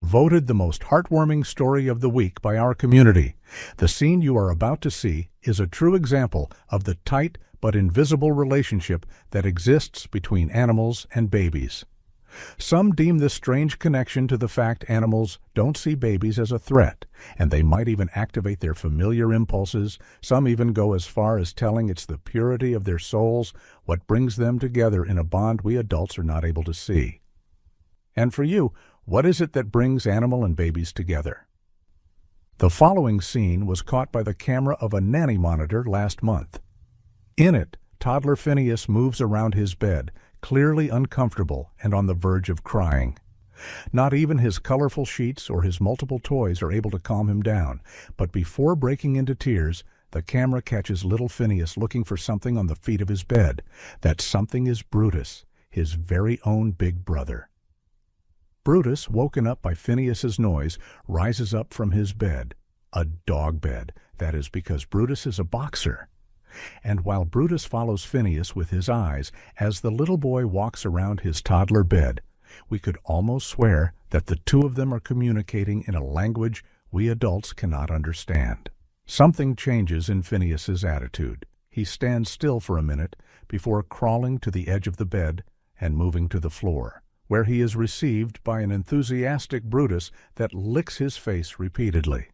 voted the most heartwarming story of the week by our community. The scene you are about to see is a true example of the tight but invisible relationship that exists between animals and babies. Some deem this strange connection to the fact animals don't see babies as a threat, and they might even activate their familiar impulses. Some even go as far as telling it's the purity of their souls what brings them together in a bond we adults are not able to see. And for you, what is it that brings animal and babies together? The following scene was caught by the camera of a nanny monitor last month. In it, toddler Phineas moves around his bed, clearly uncomfortable and on the verge of crying. Not even his colorful sheets or his multiple toys are able to calm him down, but before breaking into tears, the camera catches little Phineas looking for something on the feet of his bed. That something is Brutus, his very own big brother. Brutus, woken up by Phineas's noise, rises up from his bed. A dog bed, that is because Brutus is a boxer. And while Brutus follows Phineas with his eyes as the little boy walks around his toddler bed, we could almost swear that the two of them are communicating in a language we adults cannot understand. Something changes in Phineas's attitude. He stands still for a minute before crawling to the edge of the bed and moving to the floor, where he is received by an enthusiastic Brutus that licks his face repeatedly.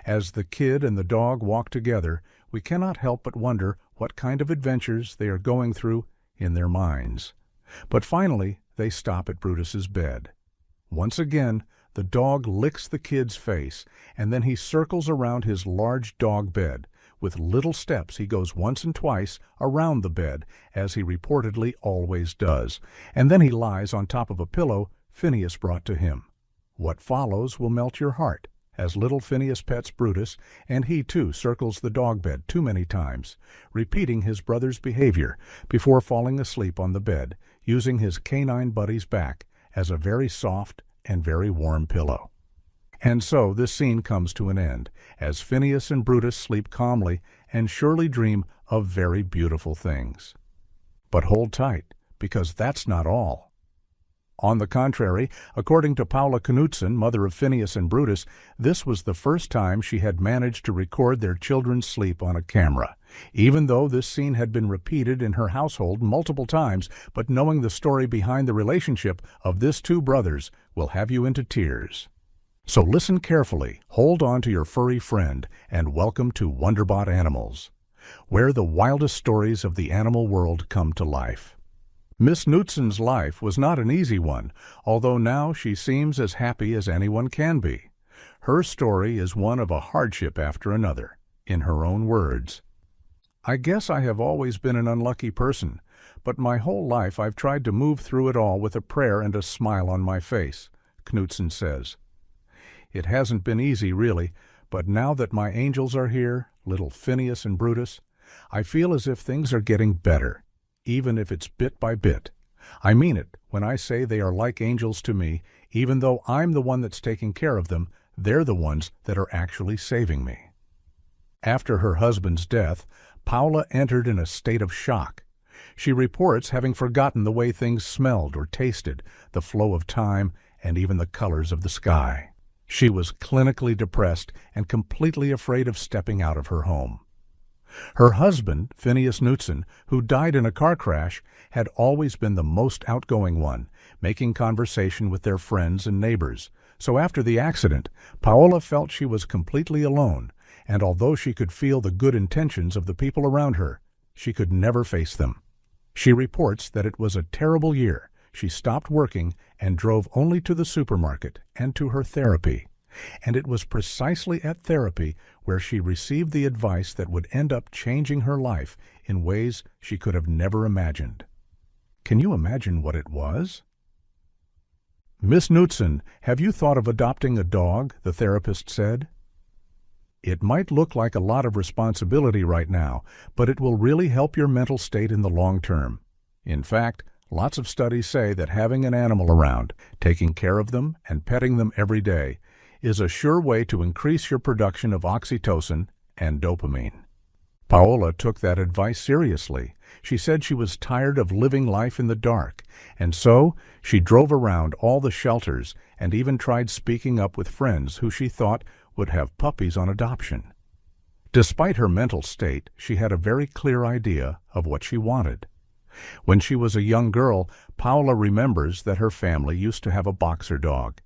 As the kid and the dog walk together, we cannot help but wonder what kind of adventures they are going through in their minds. But finally, they stop at Brutus's bed. Once again, the dog licks the kid's face, and then he circles around his large dog bed. With little steps, he goes once and twice around the bed, as he reportedly always does, and then he lies on top of a pillow Phineas brought to him. What follows will melt your heart, as little Phineas pets Brutus, and he too circles the dog bed too many times, repeating his brother's behavior before falling asleep on the bed, using his canine buddy's back as a very soft and very warm pillow. And so this scene comes to an end, as Phineas and Brutus sleep calmly and surely dream of very beautiful things. But hold tight, because that's not all. On the contrary, according to Paula Knudsen, mother of Phineas and Brutus, this was the first time she had managed to record their children's sleep on a camera. Even though this scene had been repeated in her household multiple times, but knowing the story behind the relationship of these two brothers will have you into tears. So listen carefully, hold on to your furry friend, and welcome to Wonderbot Animals, where the wildest stories of the animal world come to life. Miss Knudsen's life was not an easy one, although now she seems as happy as anyone can be. Her story is one of a hardship after another, in her own words. "I guess I have always been an unlucky person, but my whole life I've tried to move through it all with a prayer and a smile on my face," Knudsen says. "It hasn't been easy, really, but now that my angels are here, little Phineas and Brutus, I feel as if things are getting better. Even if it's bit by bit. I mean it when I say they are like angels to me. Even though I'm the one that's taking care of them, they're the ones that are actually saving me." After her husband's death, Paula entered in a state of shock. She reports having forgotten the way things smelled or tasted, the flow of time, and even the colors of the sky. She was clinically depressed and completely afraid of stepping out of her home. Her husband, Phineas Knudsen, who died in a car crash, had always been the most outgoing one, making conversation with their friends and neighbors. So after the accident, Paola felt she was completely alone, and although she could feel the good intentions of the people around her, she could never face them. She reports that it was a terrible year. She stopped working and drove only to the supermarket and to her therapy. And it was precisely at therapy where she received the advice that would end up changing her life in ways she could have never imagined. Can you imagine what it was? "Miss Knudsen, have you thought of adopting a dog?" the therapist said. "It might look like a lot of responsibility right now, but it will really help your mental state in the long term. In fact, lots of studies say that having an animal around, taking care of them, and petting them every day is a sure way to increase your production of oxytocin and dopamine." Paola took that advice seriously. She said she was tired of living life in the dark, and so she drove around all the shelters and even tried speaking up with friends who she thought would have puppies on adoption. Despite her mental state, she had a very clear idea of what she wanted. When she was a young girl, Paula remembers that her family used to have a boxer dog.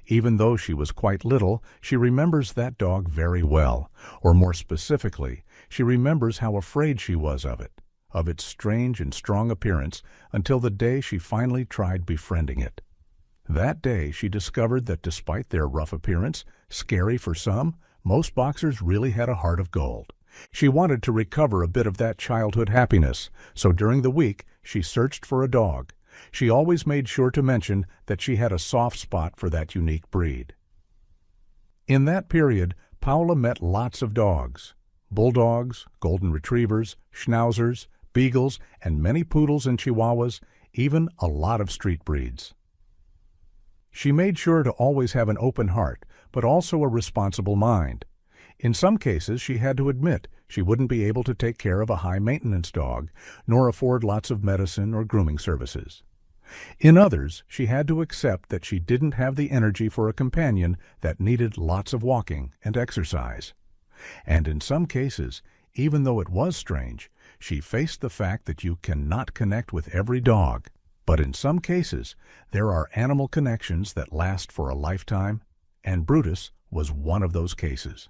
Even though she was quite little, she remembers that dog very well, or more specifically, she remembers how afraid she was of its strange and strong appearance, until the day she finally tried befriending it. That day she discovered that despite their rough appearance, scary for some, most boxers really had a heart of gold. She wanted to recover a bit of that childhood happiness, so during the week she searched for a dog. She always made sure to mention that she had a soft spot for that unique breed. In that period, Paula met lots of dogs: bulldogs, golden retrievers, schnauzers, beagles, and many poodles and chihuahuas, even a lot of street breeds. She made sure to always have an open heart, but also a responsible mind. In some cases, she had to admit she wouldn't be able to take care of a high-maintenance dog, nor afford lots of medicine or grooming services. In others, she had to accept that she didn't have the energy for a companion that needed lots of walking and exercise. And in some cases, even though it was strange, she faced the fact that you cannot connect with every dog. But in some cases, there are animal connections that last for a lifetime, and Brutus was one of those cases.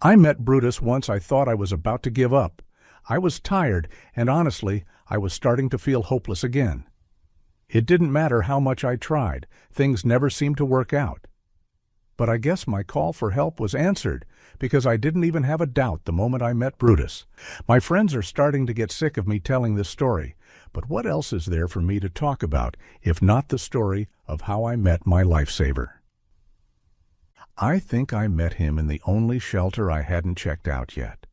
I met Brutus once I thought I was about to give up. I was tired, and honestly, I was starting to feel hopeless again. It didn't matter how much I tried, things never seemed to work out. But I guess my call for help was answered, because I didn't even have a doubt the moment I met Brutus. My friends are starting to get sick of me telling this story, but what else is there for me to talk about if not the story of how I met my lifesaver? I think I met him in the only shelter I hadn't checked out yet.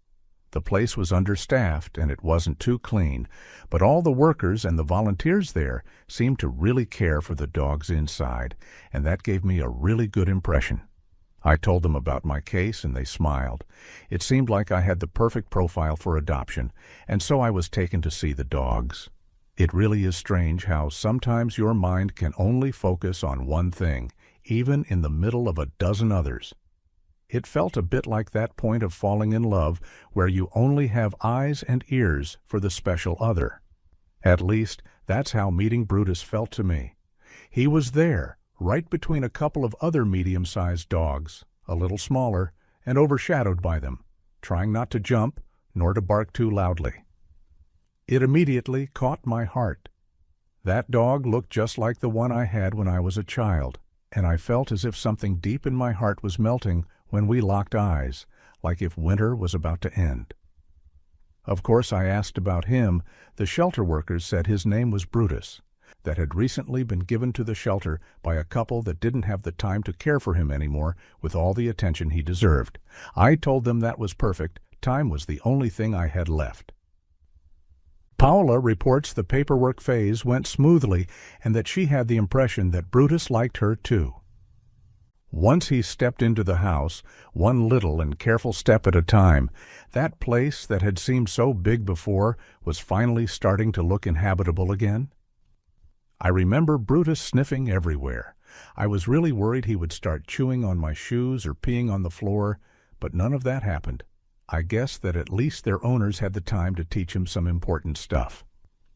The place was understaffed and it wasn't too clean, but all the workers and the volunteers there seemed to really care for the dogs inside, and that gave me a really good impression. I told them about my case and they smiled. It seemed like I had the perfect profile for adoption, and so I was taken to see the dogs. It really is strange how sometimes your mind can only focus on one thing, even in the middle of a dozen others. It felt a bit like that point of falling in love where you only have eyes and ears for the special other. At least, that's how meeting Brutus felt to me. He was there, right between a couple of other medium-sized dogs, a little smaller, and overshadowed by them, trying not to jump nor to bark too loudly. It immediately caught my heart. That dog looked just like the one I had when I was a child, and I felt as if something deep in my heart was melting when we locked eyes, like if winter was about to end. Of course, I asked about him. The shelter workers said his name was Brutus, that had recently been given to the shelter by a couple that didn't have the time to care for him anymore with all the attention he deserved. I told them that was perfect. Time was the only thing I had left. Paula reports the paperwork phase went smoothly and that she had the impression that Brutus liked her too. Once he stepped into the house, one little and careful step at a time, that place that had seemed so big before was finally starting to look inhabitable again. I remember Brutus sniffing everywhere. I was really worried he would start chewing on my shoes or peeing on the floor, but none of that happened. I guess that at least their owners had the time to teach him some important stuff.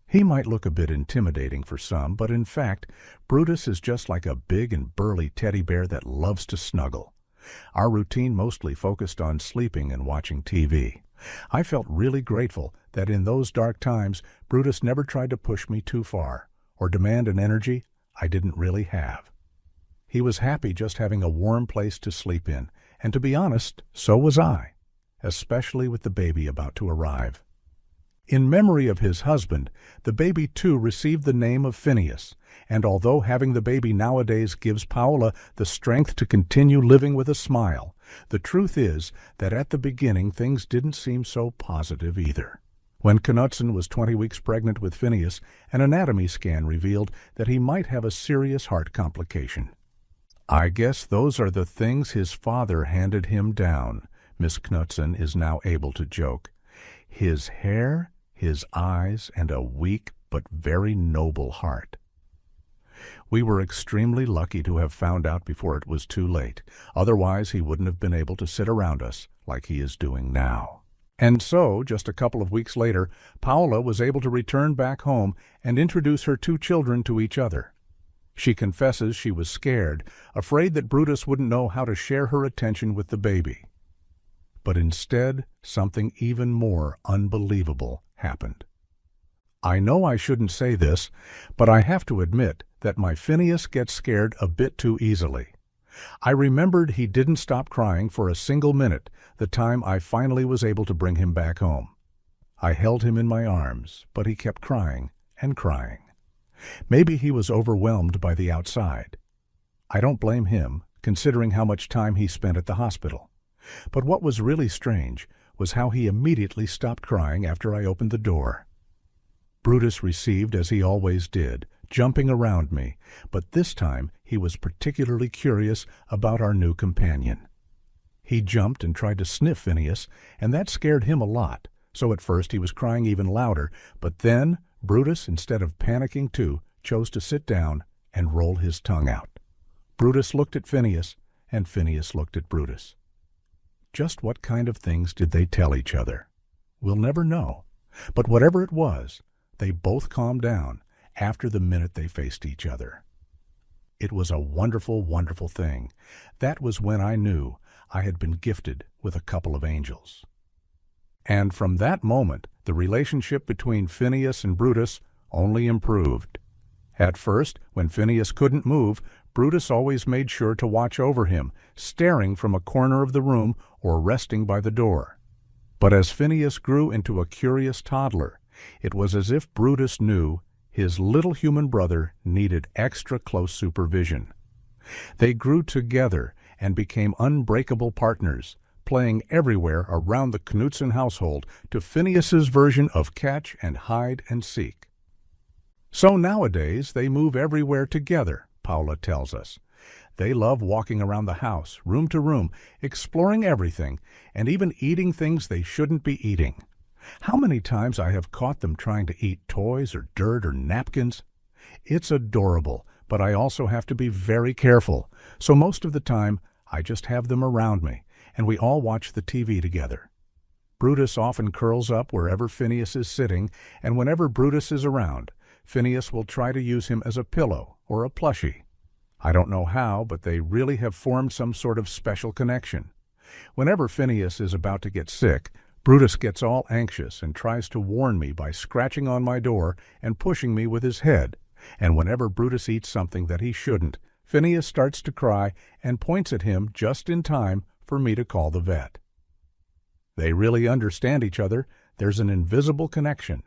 He might look a bit intimidating for some, but in fact, Brutus is just like a big and burly teddy bear that loves to snuggle. Our routine mostly focused on sleeping and watching TV. I felt really grateful that in those dark times, Brutus never tried to push me too far or demand an energy I didn't really have. He was happy just having a warm place to sleep in, and to be honest, so was I, especially with the baby about to arrive. In memory of his husband, the baby too received the name of Phineas, and although having the baby nowadays gives Paula the strength to continue living with a smile, the truth is that at the beginning things didn't seem so positive either. When Knutson was 20 weeks pregnant with Phineas, an anatomy scan revealed that he might have a serious heart complication. I guess those are the things his father handed him down, Miss Knutson is now able to joke. His hair, his eyes, and a weak but very noble heart. We were extremely lucky to have found out before it was too late. Otherwise, he wouldn't have been able to sit around us like he is doing now. And so, just a couple of weeks later, Paola was able to return back home and introduce her two children to each other. She confesses she was scared, afraid that Brutus wouldn't know how to share her attention with the baby. But instead, something even more unbelievable happened. I know I shouldn't say this, but I have to admit that my Phineas gets scared a bit too easily. I remembered he didn't stop crying for a single minute the time I finally was able to bring him back home. I held him in my arms, but he kept crying and crying. Maybe he was overwhelmed by the outside. I don't blame him, considering how much time he spent at the hospital. But what was really strange was how he immediately stopped crying after I opened the door. Brutus received as he always did, jumping around me, but this time he was particularly curious about our new companion. He jumped and tried to sniff Phineas, and that scared him a lot, so at first he was crying even louder, but then Brutus, instead of panicking too, chose to sit down and roll his tongue out. Brutus looked at Phineas, and Phineas looked at Brutus. Just what kind of things did they tell each other? We'll never know, but whatever it was, they both calmed down after the minute they faced each other. It was a wonderful, wonderful thing. That was when I knew I had been gifted with a couple of angels. And from that moment, the relationship between Phineas and Brutus only improved. At first, when Phineas couldn't move, Brutus always made sure to watch over him, staring from a corner of the room or resting by the door. But as Phineas grew into a curious toddler, it was as if Brutus knew his little human brother needed extra close supervision. They grew together and became unbreakable partners, playing everywhere around the Knudsen household to Phineas's version of catch and hide and seek. So nowadays they move everywhere together, Paula tells us. They love walking around the house, room to room, exploring everything, and even eating things they shouldn't be eating. How many times I have caught them trying to eat toys or dirt or napkins. It's adorable, but I also have to be very careful, so most of the time I just have them around me, and we all watch the TV together. Brutus often curls up wherever Phineas is sitting, and whenever Brutus is around, Phineas will try to use him as a pillow or a plushie. I don't know how, but they really have formed some sort of special connection. Whenever Phineas is about to get sick, Brutus gets all anxious and tries to warn me by scratching on my door and pushing me with his head. And whenever Brutus eats something that he shouldn't, Phineas starts to cry and points at him just in time for me to call the vet. They really understand each other. There's an invisible connection.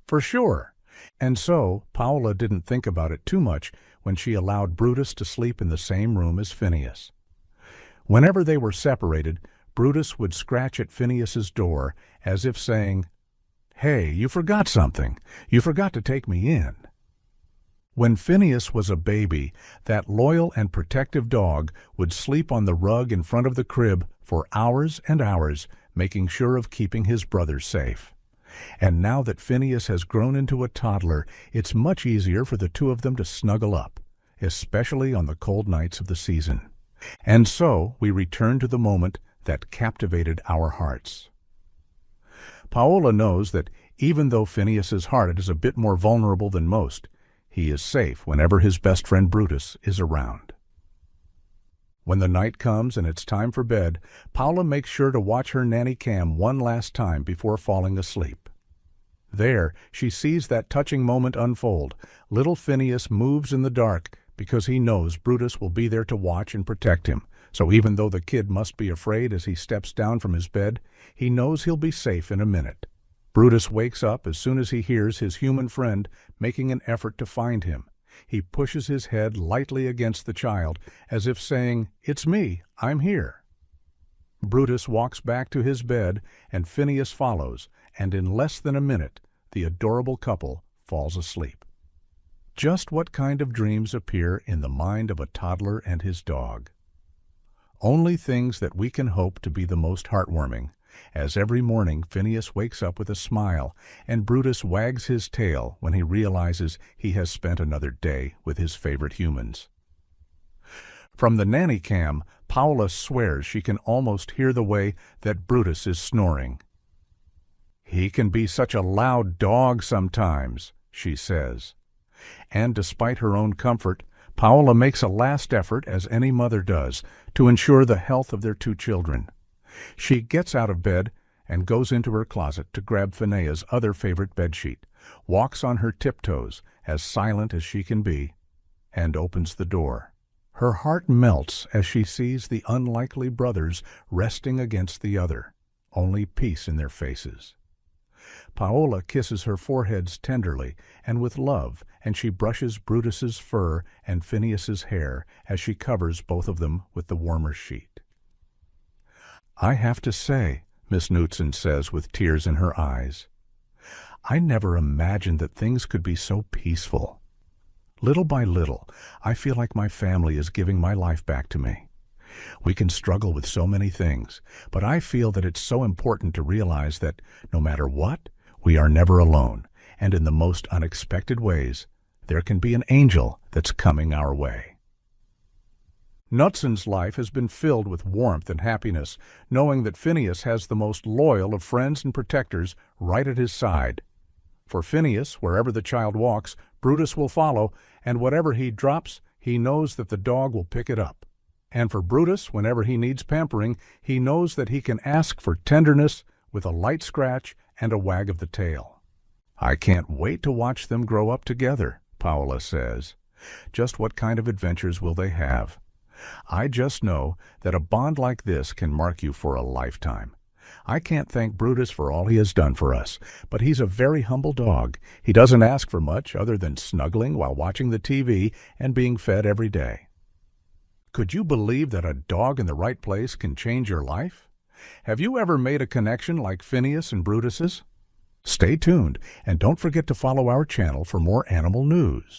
For sure. And so, Paula didn't think about it too much when she allowed Brutus to sleep in the same room as Phineas. Whenever they were separated, Brutus would scratch at Phineas's door as if saying, "Hey, you forgot something. You forgot to take me in." When Phineas was a baby, that loyal and protective dog would sleep on the rug in front of the crib for hours and hours, making sure of keeping his brothers safe. And now that Phineas has grown into a toddler, it's much easier for the two of them to snuggle up, especially on the cold nights of the season. And so we return to the moment that captivated our hearts. Paola knows that even though Phineas's heart is a bit more vulnerable than most, he is safe whenever his best friend Brutus is around. When the night comes and it's time for bed, Paula makes sure to watch her nanny cam one last time before falling asleep. There, she sees that touching moment unfold. Little Phineas moves in the dark because he knows Brutus will be there to watch and protect him. So even though the kid must be afraid as he steps down from his bed, he knows he'll be safe in a minute. Brutus wakes up as soon as he hears his human friend making an effort to find him. He pushes his head lightly against the child, as if saying, "It's me, I'm here." Brutus walks back to his bed, and Phineas follows, and in less than a minute, the adorable couple falls asleep. Just what kind of dreams appear in the mind of a toddler and his dog? Only things that we can hope to be the most heartwarming, as every morning Phineas wakes up with a smile and Brutus wags his tail when he realizes he has spent another day with his favorite humans. From the nanny cam, Paola swears she can almost hear the way that Brutus is snoring. "He can be such a loud dog sometimes," she says. And despite her own comfort, Paola makes a last effort, as any mother does, to ensure the health of their 2 children. She gets out of bed and goes into her closet to grab Phineas's other favorite bedsheet, walks on her tiptoes, as silent as she can be, and opens the door. Her heart melts as she sees the unlikely brothers resting against the other, only peace in their faces. Paola kisses her foreheads tenderly and with love, and she brushes Brutus's fur and Phineas's hair as she covers both of them with the warmer sheet. "I have to say," Miss Knudsen says with tears in her eyes, "I never imagined that things could be so peaceful. Little by little, I feel like my family is giving my life back to me. We can struggle with so many things, but I feel that it's so important to realize that no matter what, we are never alone, and in the most unexpected ways, there can be an angel that's coming our way." Knudsen's life has been filled with warmth and happiness, knowing that Phineas has the most loyal of friends and protectors right at his side. For Phineas, wherever the child walks, Brutus will follow, and whatever he drops, he knows that the dog will pick it up. And for Brutus, whenever he needs pampering, he knows that he can ask for tenderness with a light scratch and a wag of the tail. "I can't wait to watch them grow up together," Paola says. "Just what kind of adventures will they have? I just know that a bond like this can mark you for a lifetime. I can't thank Brutus for all he has done for us, but he's a very humble dog. He doesn't ask for much other than snuggling while watching the TV and being fed every day." Could you believe that a dog in the right place can change your life? Have you ever made a connection like Phineas and Brutus's? Stay tuned, and don't forget to follow our channel for more animal news.